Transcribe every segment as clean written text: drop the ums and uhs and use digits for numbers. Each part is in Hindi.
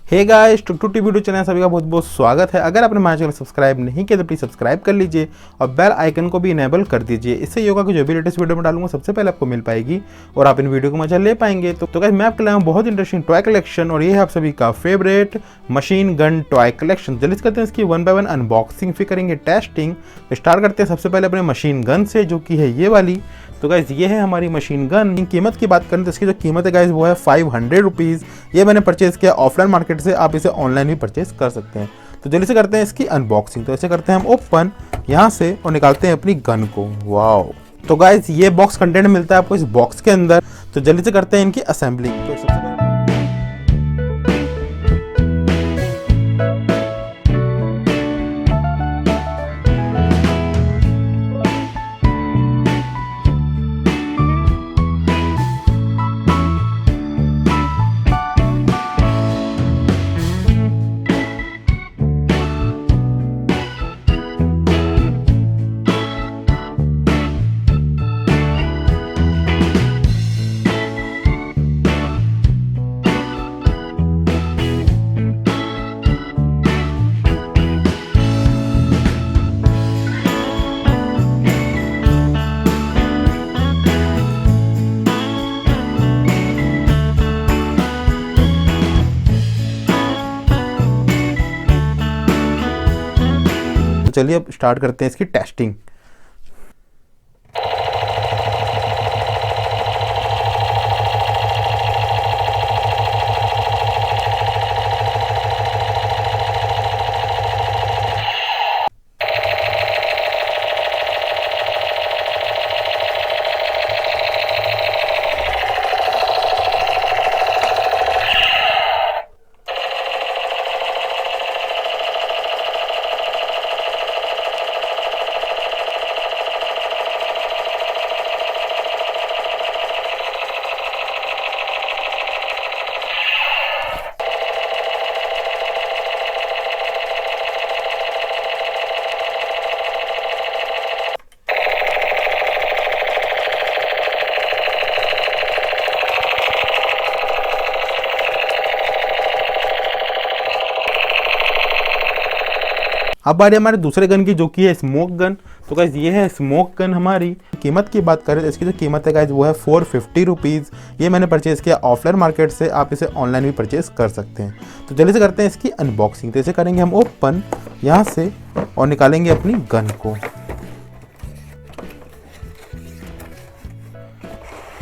हे गाइस, टुक टुक वीडियो चैनल सभी का बहुत बहुत स्वागत है। अगर आपने हमारे चैनल सब्सक्राइब नहीं किया तो प्लीज़ सब्सक्राइब कर लीजिए और बेल आइकन को भी इनेबल कर दीजिए। इससे योगा की जो भी लेटेस्ट वीडियो में डालूंगा सबसे पहले आपको मिल पाएगी और आप इन वीडियो को मजा ले पाएंगे। तो गाइस मैं आपके लाया हूं बहुत इंटरेस्टिंग टॉय कलेक्शन और ये है आप सभी का favourite machine gun toy collection. जल्दी करते हैं इसकी 1 बाय 1 अनबॉक्सिंग, फिर करेंगे टेस्टिंग। स्टार्ट करते हैं सबसे पहले अपने मशीन गन से, जो कि है ये वाली। तो गाइज ये है हमारी मशीन गन। कीमत की बात करें तो इसकी जो कीमत है गाइज वो है 500 रुपीज़। ये मैंने परचेज किया ऑफलाइन मार्केट से, आप इसे ऑनलाइन भी परचेज कर सकते हैं। तो जल्दी से करते हैं इसकी अनबॉक्सिंग। तो ऐसे करते हैं हम ओपन यहाँ से और निकालते हैं अपनी गन को। वाओ! तो गाइज ये बॉक्स कंटेंट मिलता है आपको इस बॉक्स के अंदर। तो जल्दी से करते हैं इनकी असेंबलिंग। तो सबसे पहले चलिए अब स्टार्ट करते हैं इसकी टेस्टिंग। अब बारी हमारे दूसरे गन की, जो कि है स्मोक गन। तो गाइज ये है स्मोक गन हमारी। कीमत की बात करें तो इसकी जो कीमत है गाइज वो है 450 रुपीज़। ये मैंने परचेज़ किया ऑफलाइन मार्केट से, आप इसे ऑनलाइन भी परचेज़ कर सकते हैं। तो जल्दी से करते हैं इसकी अनबॉक्सिंग। तो इसे करेंगे हम ओपन यहाँ से और निकालेंगे अपनी गन को।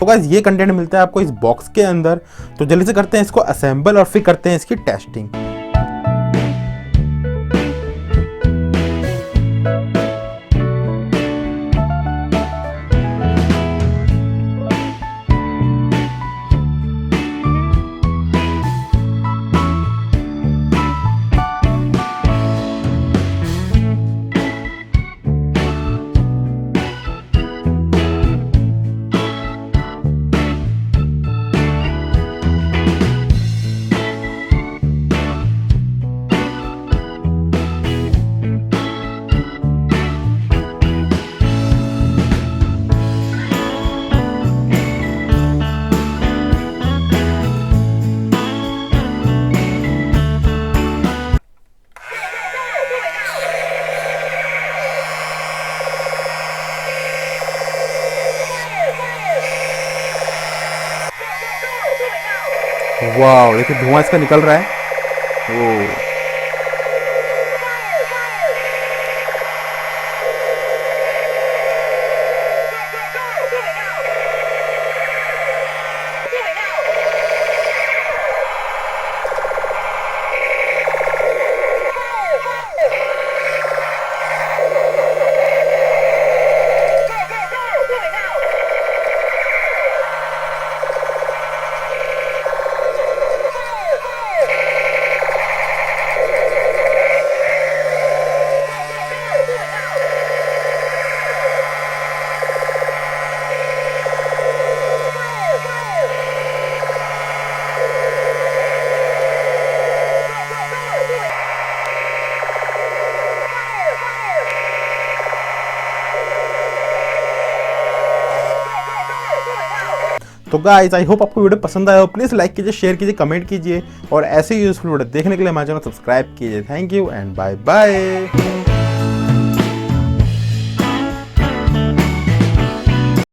तो गाइज ये कंटेंट मिलता है आपको इस बॉक्स के अंदर। तो जल्दी से करते हैं इसको असेंबल और फिर करते हैं इसकी टेस्टिंग। वाह, देखिए धुआं इसका निकल रहा है। ओ तो गाइस आई होप आपको वीडियो पसंद आया हो, प्लीज़ लाइक कीजिए, शेयर कीजिए, कमेंट कीजिए और ऐसे यूजफुल वीडियो देखने के लिए हमारे चैनल सब्सक्राइब कीजिए। Thank you and bye bye.